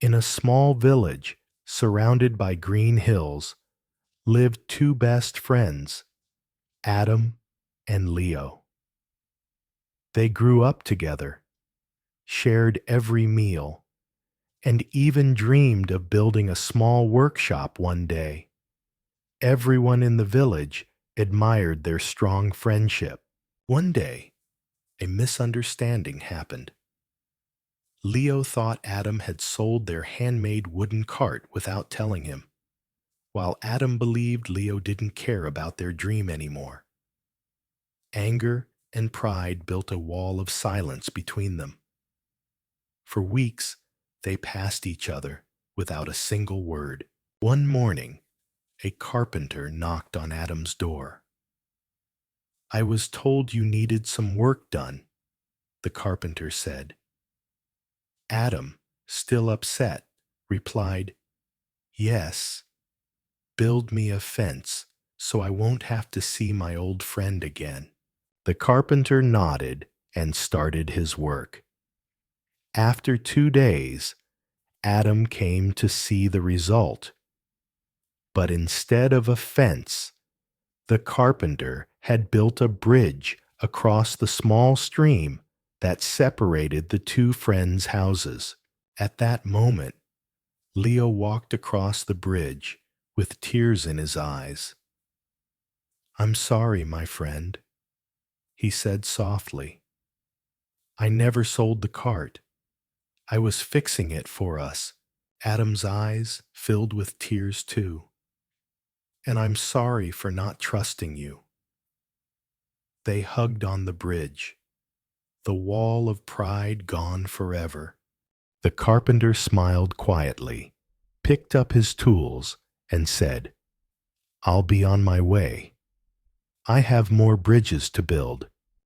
In a small village, surrounded by green hills, lived two best friends, Adam and Leo. They grew up together, shared every meal, and even dreamed of building a small workshop one day. Everyone in the village admired their strong friendship. One day, a misunderstanding happened. Leo thought Adam had sold their handmade wooden cart without telling him, while Adam believed Leo didn't care about their dream anymore. Anger and pride built a wall of silence between them. For weeks, they passed each other without a single word. One morning, a carpenter knocked on Adam's door. "I was told you needed some work done," the carpenter said. Adam, still upset, replied, "Yes, build me a fence so I won't have to see my old friend again." The carpenter nodded and started his work. After 2 days, Adam came to see the result. But instead of a fence, the carpenter had built a bridge across the small stream that separated the two friends' houses. At that moment, Leo walked across the bridge with tears in his eyes. "I'm sorry, my friend," he said softly. "I never sold the cart. I was fixing it for us." Adam's eyes filled with tears too. "And I'm sorry for not trusting you." They hugged on the bridge, the wall of pride gone forever. The carpenter smiled quietly, picked up his tools, and said, "I'll be on my way. I have more bridges to build."